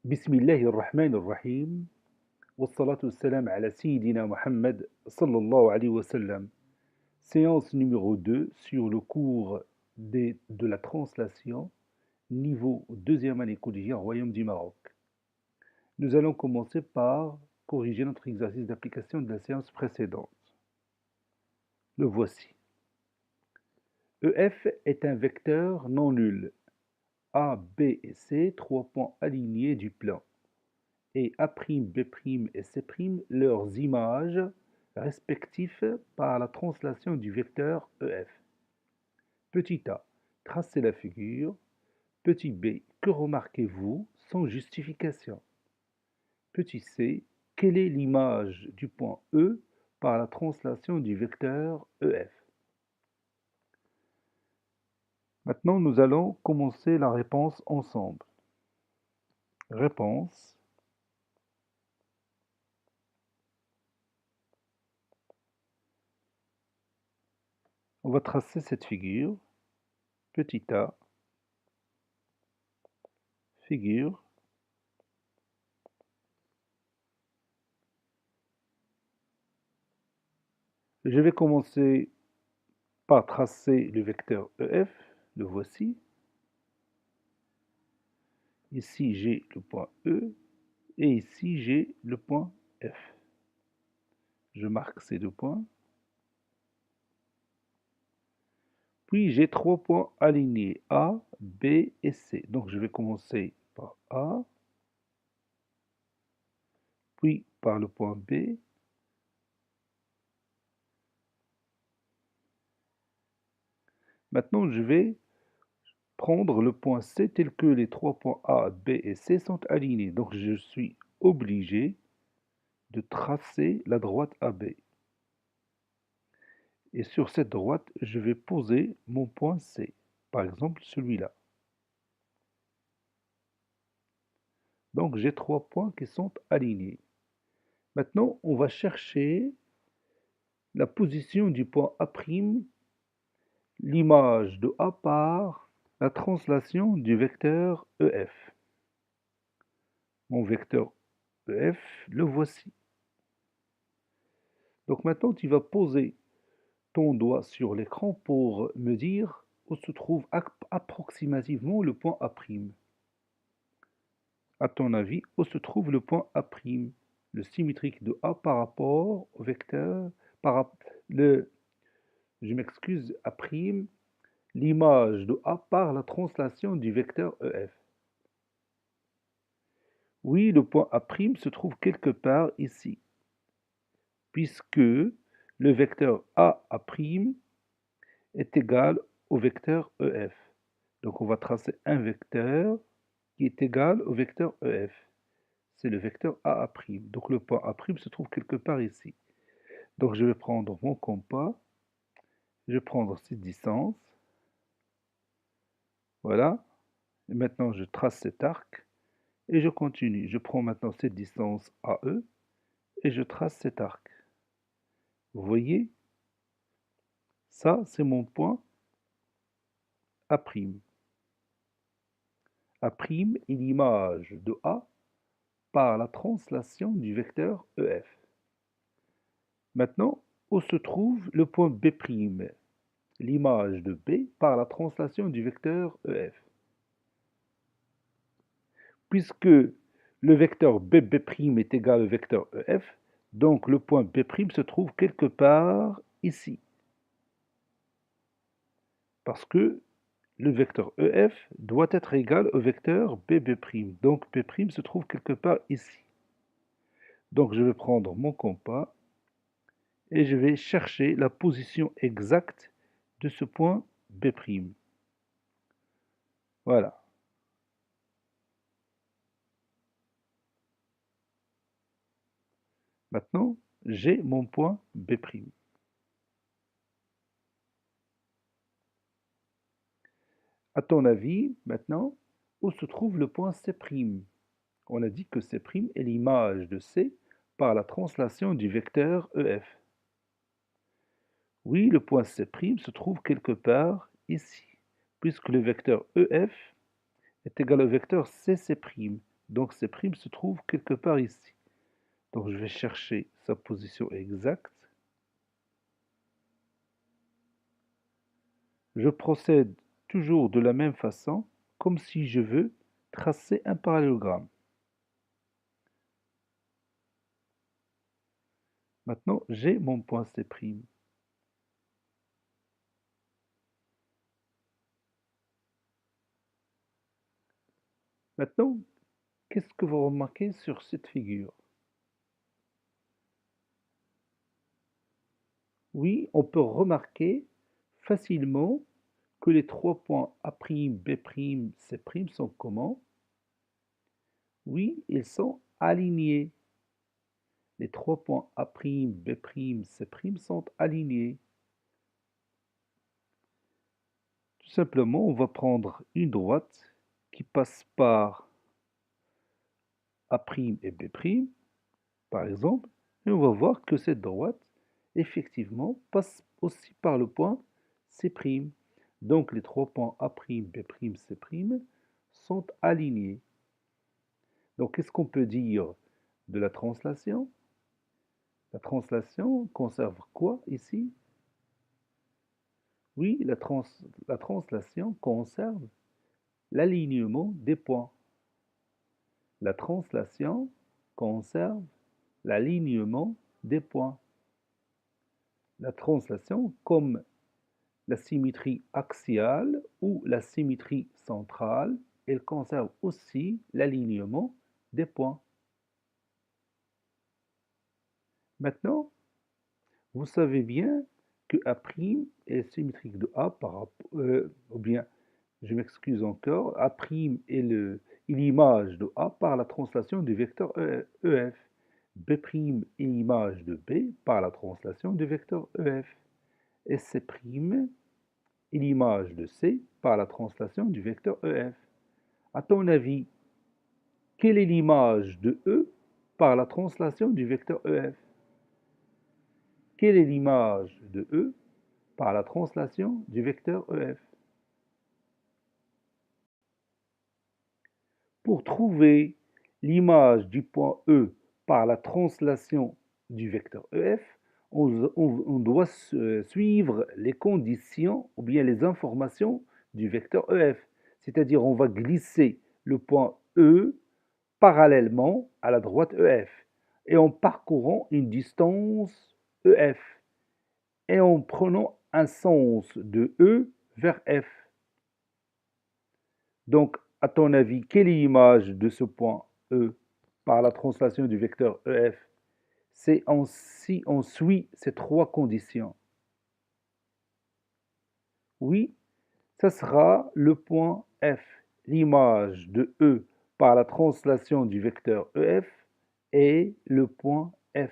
بسم الله الرحمن الرحيم والصلاة والسلام على سيدنا Mohammed sallallahu alayhi wa sallam. Séance numéro 2 sur le cours de la translation, niveau deuxième année collégiale Royaume du Maroc. Nous allons commencer par corriger notre exercice d'application de la séance précédente. Le voici. EF est un vecteur non nul. A, B et C, 3 points alignés du plan. Et A', B' et C', leurs images respectives par la translation du vecteur EF. Petit a, tracez la figure. Petit b, que remarquez-vous sans justification? Petit c, quelle est l'image du point E par la translation du vecteur EF? Maintenant, nous allons commencer la réponse ensemble. Réponse. On va tracer cette figure. Petit a, figure. Je vais commencer par tracer le vecteur EF, le voici. Ici, j'ai le point E et ici, j'ai le point F. Je marque ces deux points. Puis, j'ai trois points alignés, A, B et C. Donc, je vais commencer par A, puis par le point B, maintenant, je vais prendre le point C tel que les trois points A, B et C sont alignés. Donc, je suis obligé de tracer la droite AB. Et sur cette droite, je vais poser mon point C, par exemple celui-là. Donc j'ai trois points qui sont alignés. Maintenant, on va chercher la position du point A', l'image de A par la translation du vecteur EF. Mon vecteur EF, le voici. Donc maintenant, tu vas poser ton doigt sur l'écran pour me dire où se trouve approximativement le point A'. À ton avis, où se trouve le point A', le symétrique de A par rapport au vecteur, je m'excuse, A', l'image de A par la translation du vecteur EF. Oui, le point A' se trouve quelque part ici, puisque le vecteur A' est égal au vecteur EF. Donc on va tracer un vecteur qui est égal au vecteur EF. C'est le vecteur A'. Donc le point A' se trouve quelque part ici. Donc je vais prendre mon compas, je vais prendre cette distance. Voilà. Et maintenant je trace cet arc et je continue. Je prends maintenant cette distance AE et je trace cet arc. Vous voyez? Ça, c'est mon point A'. A' est l'image de A par la translation du vecteur EF. Maintenant, où se trouve le point B', l'image de B par la translation du vecteur EF. Puisque le vecteur BB' est égal au vecteur EF, donc le point B' se trouve quelque part ici. Parce que le vecteur EF doit être égal au vecteur BB'. Donc B' se trouve quelque part ici. Donc je vais prendre mon compas et je vais chercher la position exacte de ce point B'. Voilà. Maintenant, j'ai mon point B'. À ton avis, maintenant, où se trouve le point C'? On a dit que C' est l'image de C par la translation du vecteur EF. Oui, le point C' se trouve quelque part ici, puisque le vecteur EF est égal au vecteur CC'. Donc C' se trouve quelque part ici. Donc je vais chercher sa position exacte. Je procède toujours de la même façon, comme si je veux tracer un parallélogramme. Maintenant, j'ai mon point C'. Maintenant, qu'est-ce que vous remarquez sur cette figure? Oui, on peut remarquer facilement que les 3 points A', B', C' sont comment? Oui, ils sont alignés. Les 3 points A', B', C' sont alignés. Tout simplement, on va prendre une droite qui passe par A' et B', par exemple, et on va voir que cette droite, effectivement, passe aussi par le point C'. Donc les 3 points A', B', C' sont alignés. Donc qu'est-ce qu'on peut dire de la translation? La translation conserve quoi ici? Oui, la translation conserve l'alignement des points. La translation conserve l'alignement des points. La translation, comme la symétrie axiale ou la symétrie centrale, elle conserve aussi l'alignement des points. Maintenant, vous savez bien que A' est symétrique de A par rapport, ou bien, je m'excuse encore, A' est l'image de A par la translation du vecteur EF. B' est l'image de B par la translation du vecteur EF. Et C' est l'image de C par la translation du vecteur EF. À ton avis, quelle est l'image de E par la translation du vecteur EF? Quelle est l'image de E par la translation du vecteur EF? Pour trouver l'image du point E par la translation du vecteur EF, on doit suivre les conditions ou bien les informations du vecteur EF. C'est-à-dire on va glisser le point E parallèlement à la droite EF et en parcourant une distance EF et en prenant un sens de E vers F. Donc, à ton avis, quelle est l'image de ce point E par la translation du vecteur EF? C'est si on suit ces 3 conditions. Oui, ça sera le point F, l'image de E par la translation du vecteur EF et le point F.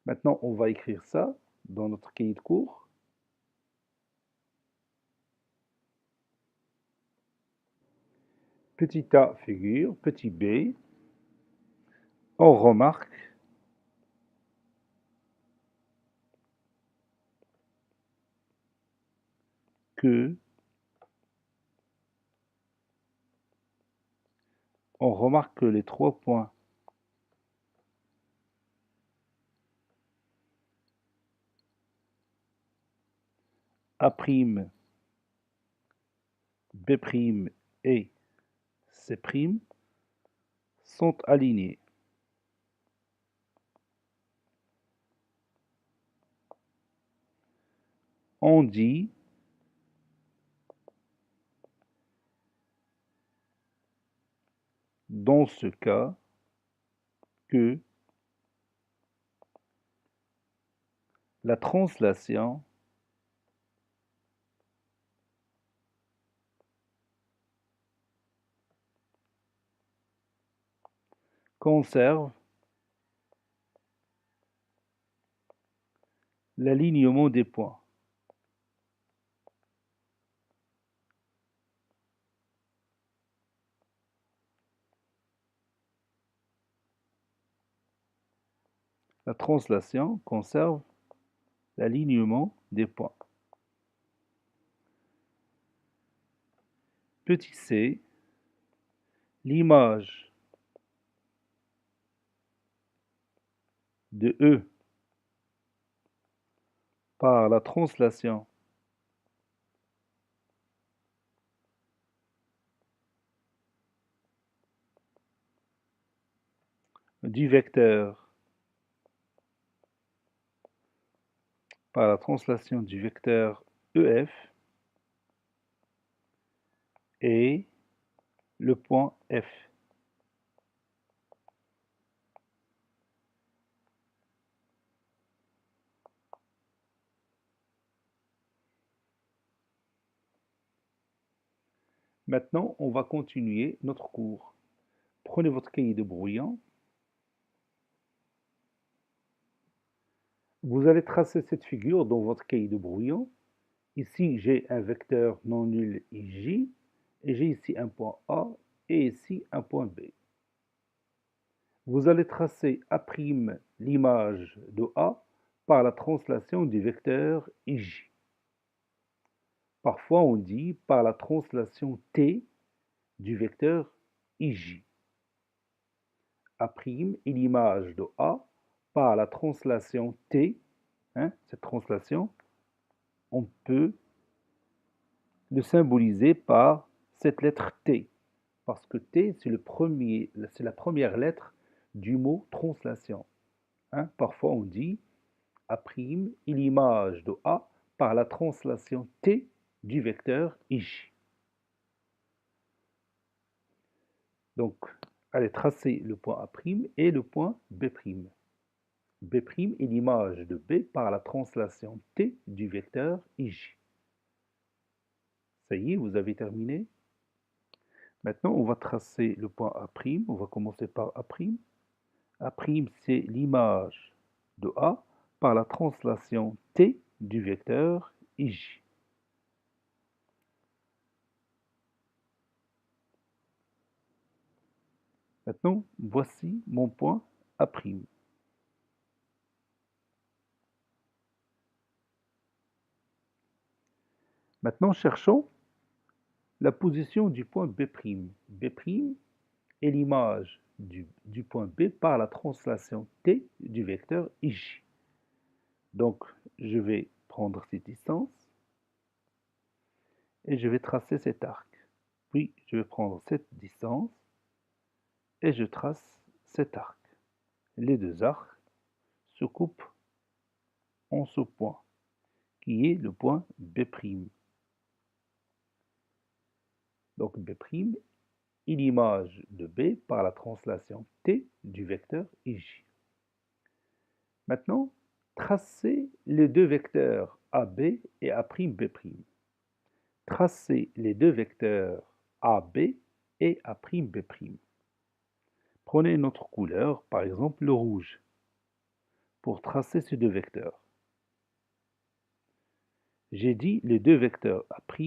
Maintenant, on va écrire ça dans notre cahier de cours. Petit a figure, petit b, on remarque que les 3 points A', B' et C' sont alignés. On dit dans ce cas que la translation conserve l'alignement des points. La translation conserve l'alignement des points. Petit c l'image de E par la translation du vecteur EF et le point F. Maintenant, on va continuer notre cours. Prenez votre cahier de brouillon. Vous allez tracer cette figure dans votre cahier de brouillon. Ici, j'ai un vecteur non nul J, et j'ai ici un point A, et ici un point B. Vous allez tracer A' l'image de A par la translation du vecteur J. Parfois, on dit par la translation T du vecteur IJ. A' est l'image de A par la translation T. Cette translation, on peut le symboliser par cette lettre T, parce que T, c'est la première lettre du mot translation. Parfois, on dit A' est l'image de A par la translation T du vecteur IJ. Donc, allez tracer le point A' et le point B'. B' est l'image de B par la translation T du vecteur IJ. Ça y est, vous avez terminé. Maintenant, on va tracer le point A'. On va commencer par A'. A', c'est l'image de A par la translation T du vecteur IJ. Maintenant, voici mon point A'. Maintenant, cherchons la position du point B'. B' est l'image du point B par la translation T du vecteur IJ. Donc, je vais prendre cette distance et je vais tracer cet arc. Puis, je vais prendre cette distance et je trace cet arc. Les deux arcs se coupent en ce point, qui est le point B'. Donc, B' est l'image de B par la translation T du vecteur IJ. Maintenant, tracez les deux vecteurs AB et A'B'. Tracez les deux vecteurs AB et A'B'. Prenez une autre couleur, par exemple le rouge, pour tracer ces deux vecteurs. J'ai dit les deux vecteurs AB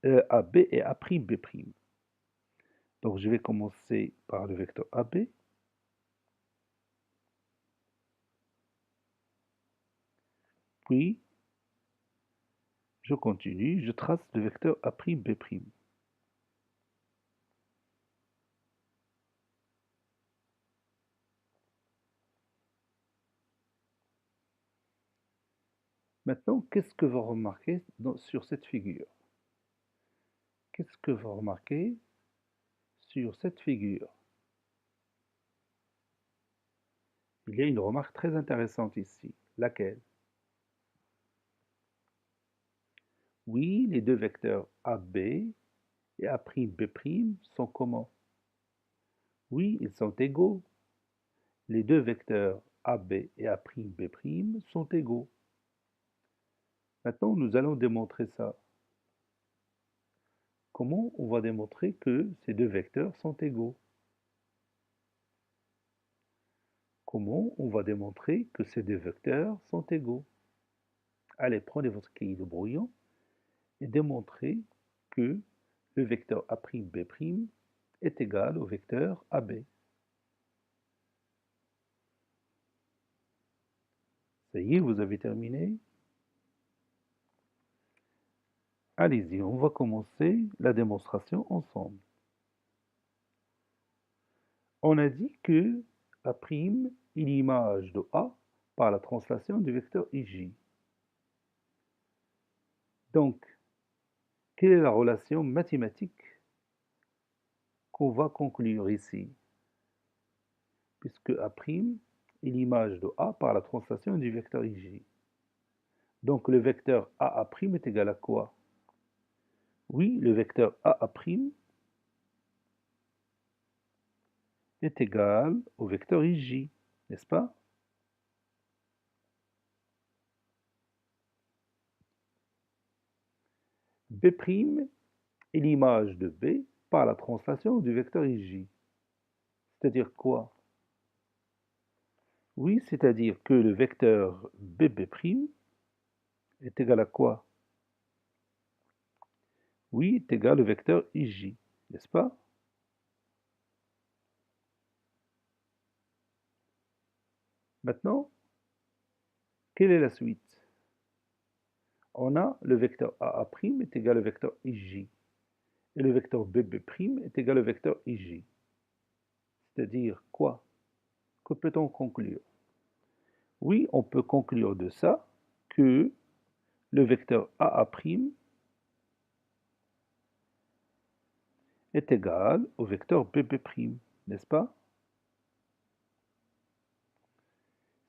et A'B'. Donc je vais commencer par le vecteur AB. Puis, je continue, je trace le vecteur A'B'. Maintenant, qu'est-ce que vous remarquez sur cette figure? Qu'est-ce que vous remarquez sur cette figure? Il y a une remarque très intéressante ici. Laquelle? Oui, les deux vecteurs AB et A'B' sont comment? Oui, ils sont égaux. Les deux vecteurs AB et A'B' sont égaux. Maintenant, nous allons démontrer ça. Comment on va démontrer que ces deux vecteurs sont égaux? Comment on va démontrer que ces deux vecteurs sont égaux? Allez, prenez votre cahier de brouillon et démontrez que le vecteur A'B' est égal au vecteur AB. Ça y est, vous avez terminé? Allez-y, on va commencer la démonstration ensemble. On a dit que A' est l'image de A par la translation du vecteur IJ. Donc, quelle est la relation mathématique qu'on va conclure ici? Puisque A' est l'image de A par la translation du vecteur IJ. Donc le vecteur AA' est égal à quoi? Oui, le vecteur AA' est égal au vecteur IJ, n'est-ce pas? B' est l'image de B par la translation du vecteur IJ. C'est-à-dire quoi? Oui, c'est-à-dire que le vecteur BB' est égal à quoi? Oui, est égal au vecteur IJ, n'est-ce pas? Maintenant, quelle est la suite? On a le vecteur AA' est égal au vecteur IJ. Et le vecteur BB' est égal au vecteur IJ. C'est-à-dire quoi? Que peut-on conclure? Oui, on peut conclure de ça que le vecteur AA' est égal au vecteur BB', n'est-ce pas?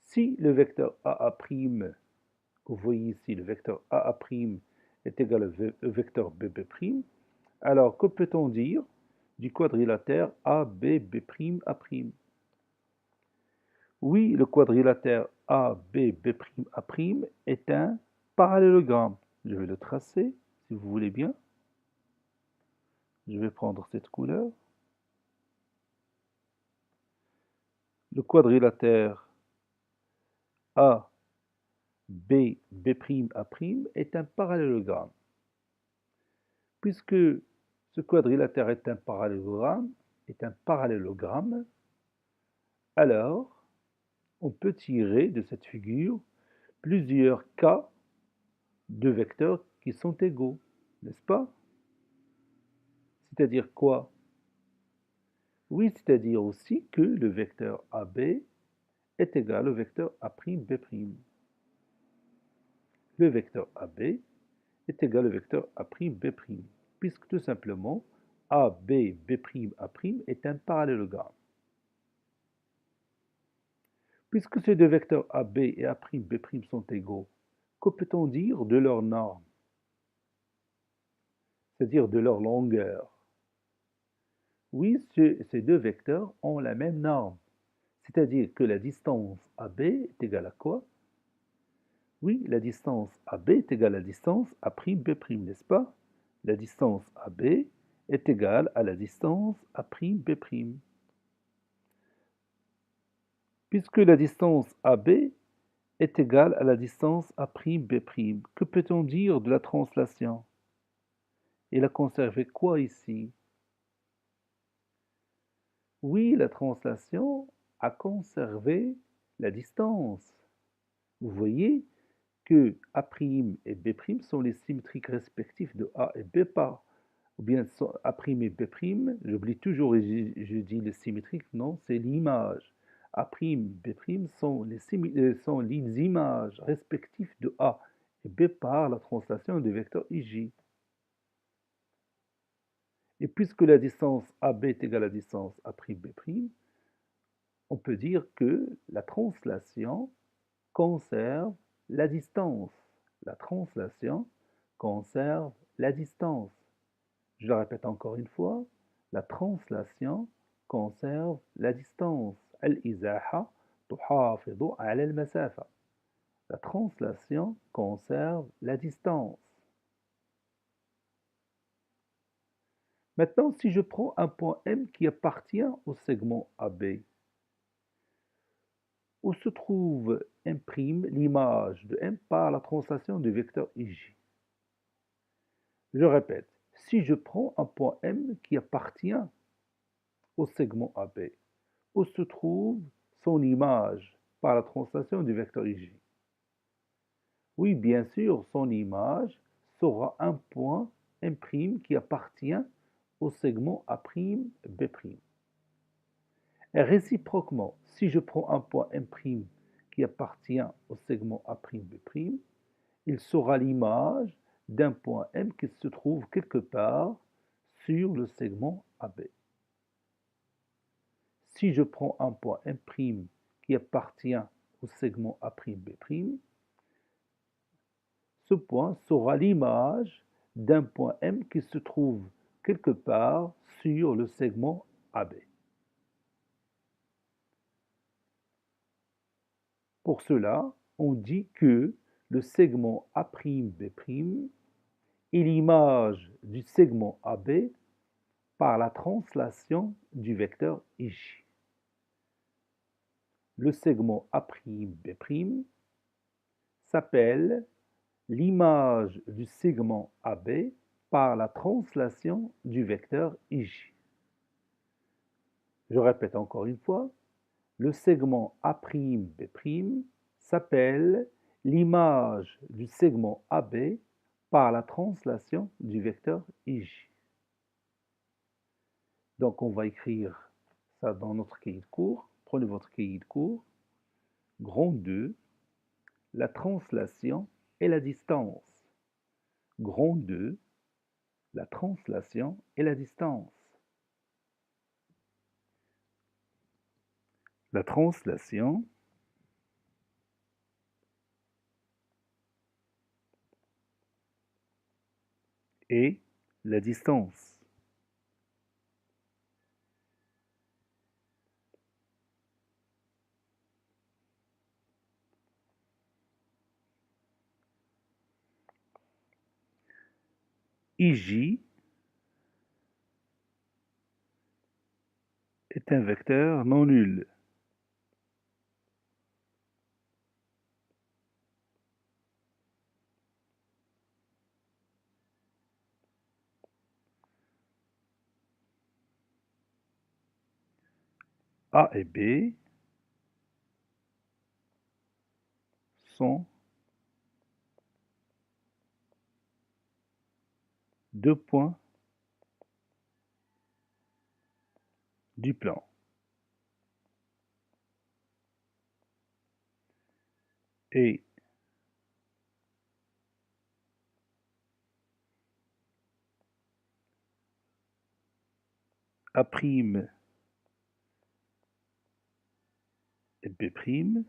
Si le vecteur AA', vous voyez ici, le vecteur AA' est égal au vecteur BB', alors que peut-on dire du quadrilatère ABB'A'? Oui, le quadrilatère ABB'A' est un parallélogramme. Je vais le tracer, si vous voulez bien. Je vais prendre cette couleur. Le quadrilatère ABB'A' est un parallélogramme. Puisque ce quadrilatère est un parallélogramme, alors on peut tirer de cette figure plusieurs cas de vecteurs qui sont égaux, n'est-ce pas? C'est-à-dire quoi? Oui, c'est-à-dire aussi que le vecteur AB est égal au vecteur A'B'. Le vecteur AB est égal au vecteur A'B', puisque tout simplement AB'A' est un parallélogramme. Puisque ces deux vecteurs AB et A'B' sont égaux, que peut-on dire de leur norme? C'est-à-dire de leur longueur. Oui, ces deux vecteurs ont la même norme. C'est-à-dire que la distance AB est égale à quoi? Oui, la distance AB est égale à la distance A'B', n'est-ce pas? La distance AB est égale à la distance A'B'. Puisque la distance AB est égale à la distance A'B', que peut-on dire de la translation? Il a conservé quoi ici? Oui, la translation a conservé la distance. Vous voyez que A' et B' sont les symétriques respectifs de A et B par, ou bien A' et B', j'oublie toujours et je dis les symétriques, non, c'est l'image. A', B' sont les images respectives de A et B par la translation du vecteur IJ. Et puisque la distance AB est égale à la distance A'B', on peut dire que la translation conserve la distance. La translation conserve la distance. Je le répète encore une fois, la translation conserve la distance. Al-izaha tuhafidu ala al-masafa. La translation conserve la distance. Maintenant, si je prends un point M qui appartient au segment AB, où se trouve M', l'image de M par la translation du vecteur IJ. Je répète, si je prends un point M qui appartient au segment AB, où se trouve son image par la translation du vecteur IJ. Oui, bien sûr, son image sera un point M' qui appartient au segment A'B'. Et réciproquement, si je prends un point M' qui appartient au segment A'B', il sera l'image d'un point M qui se trouve quelque part sur le segment AB. Si je prends un point M' qui appartient au segment A'B', ce point sera l'image d'un point M qui se trouve quelque part sur le segment AB. Pour cela, on dit que le segment A'B' est l'image du segment AB par la translation du vecteur IJ. Le segment A'B' s'appelle l'image du segment AB par la translation du vecteur IJ. Je répète encore une fois, le segment A'B' s'appelle l'image du segment AB par la translation du vecteur IJ. Donc on va écrire ça dans notre cahier de cours. Prenez votre cahier de cours. Grand 2, la translation et la distance. Grand 2, la translation et la distance. La translation et la distance. IJ est un vecteur non nul. A et B sont deux points du plan. Et A' et B',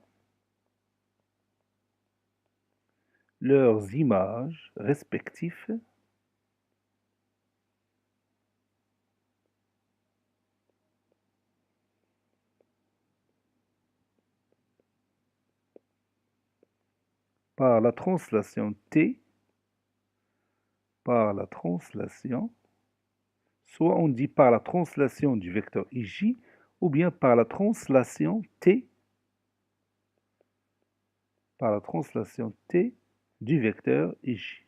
leurs images respectives par la translation T, par la translation, soit on dit par la translation du vecteur IJ, ou bien par la translation T, par la translation T du vecteur IJ.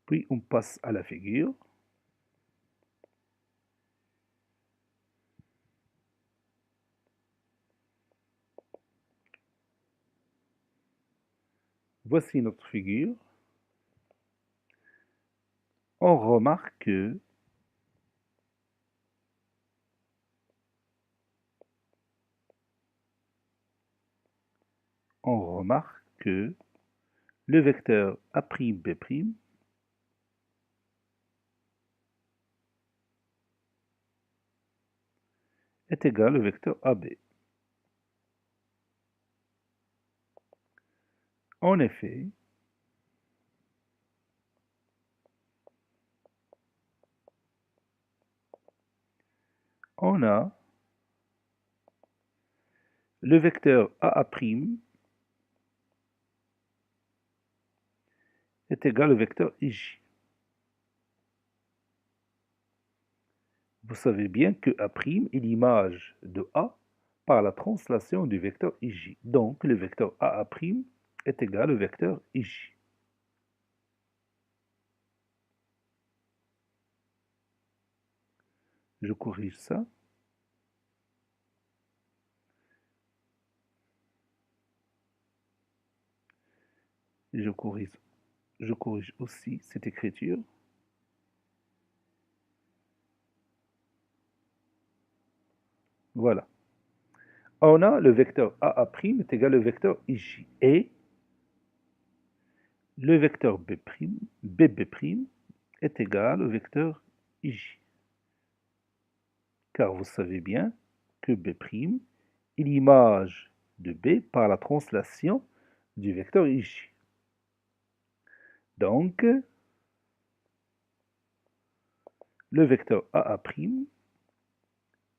Puis on passe à la figure. Voici notre figure. On remarque que le vecteur A'B' est égal au vecteur AB. En effet, on a le vecteur AA' est égal au vecteur IJ. Vous savez bien que A' est l'image de A par la translation du vecteur IJ. Donc, le vecteur AA' est égal au vecteur IJ. Je corrige ça. Je corrige, je corrige aussi cette écriture. Voilà. On a le vecteur AA' est égal au vecteur IJ. Et le vecteur BB' est égal au vecteur IJ. Car vous savez bien que B' est l'image de B par la translation du vecteur IJ. Donc, le vecteur AA'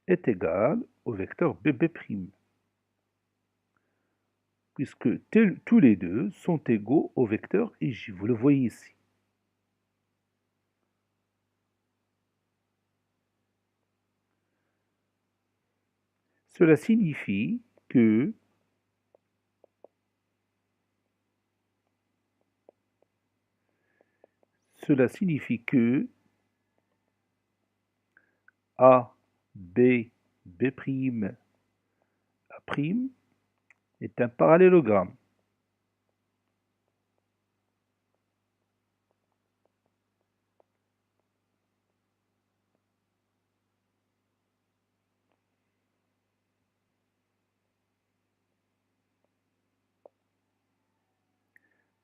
est égal au vecteur BB', puisque tous les deux sont égaux au vecteur IJ. Vous le voyez ici. Cela signifie que A, B, B', A' est un parallélogramme.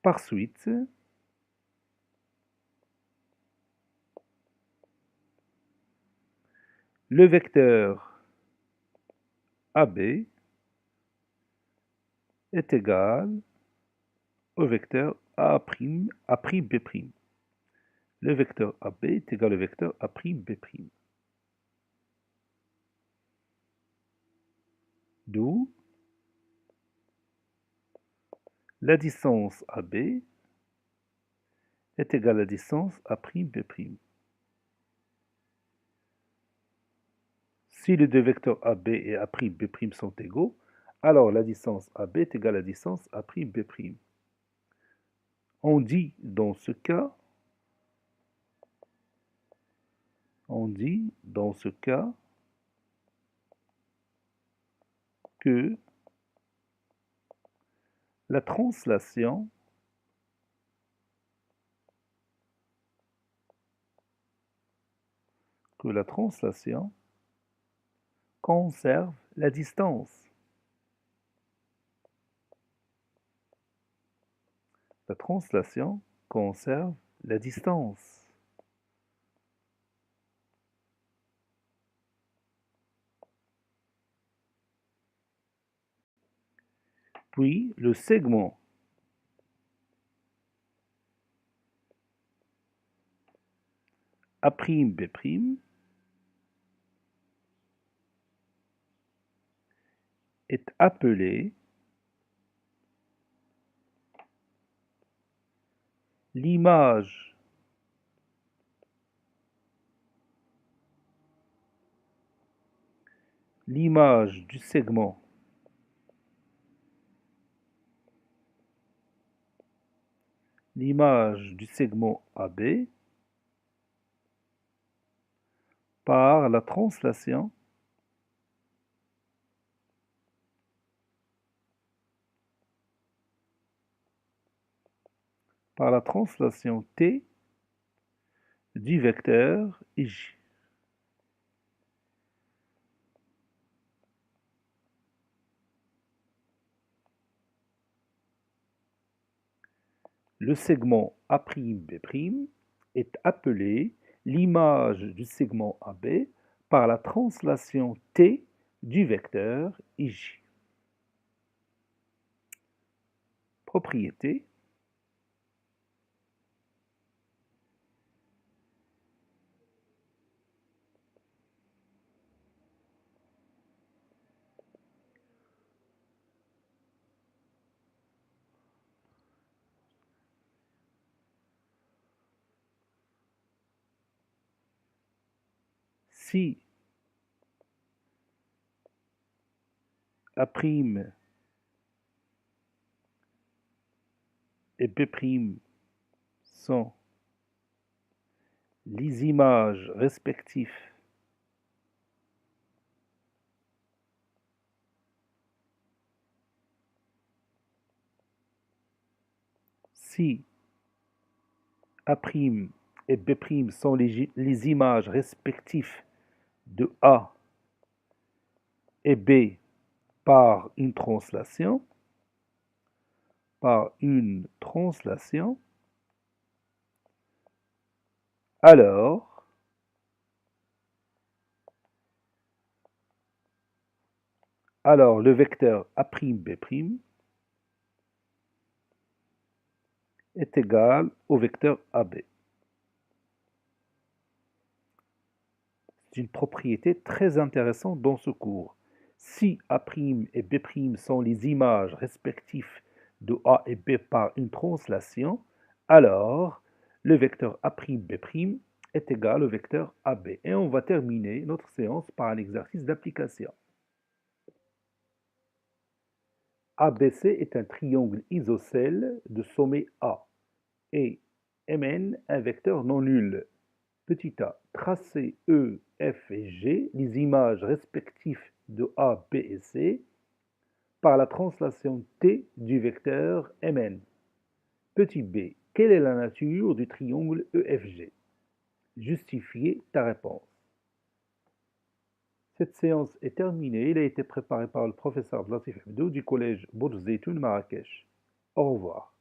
Par suite, le vecteur AB est égal au vecteur A'B'. Le vecteur AB est égal au vecteur A'B'. D'où la distance AB est égale à la distance A'B'. Si les deux vecteurs AB et A'B' sont égaux, alors la distance AB est égale à la distance A'B'. On dit dans ce cas que la translation conserve la distance. La translation conserve la distance. Puis le segment A'B' est appelé l'image du segment AB par la translation T du vecteur IJ. Le segment A'B' est appelé l'image du segment AB par la translation T du vecteur IJ. Propriété. Si A' et B' sont les images respectives Si A' et B' sont les images respectives de A et B par une translation, alors le vecteur A'B' est égal au vecteur AB. C'est une propriété très intéressante dans ce cours. Si A' et B' sont les images respectives de A et B par une translation, alors le vecteur A'B' est égal au vecteur AB. Et on va terminer notre séance par un exercice d'application. ABC est un triangle isocèle de sommet A et Mn un vecteur non nul. Petit a, tracez E, F et G, les images respectives de A, B et C, par la translation T du vecteur Mn. Petit b, quelle est la nature du triangle EFG? Justifiez ta réponse. Cette séance est terminée. Elle a été préparée par le professeur Latif Hebdou du collège Bourg Zeytoun Marrakech. Au revoir.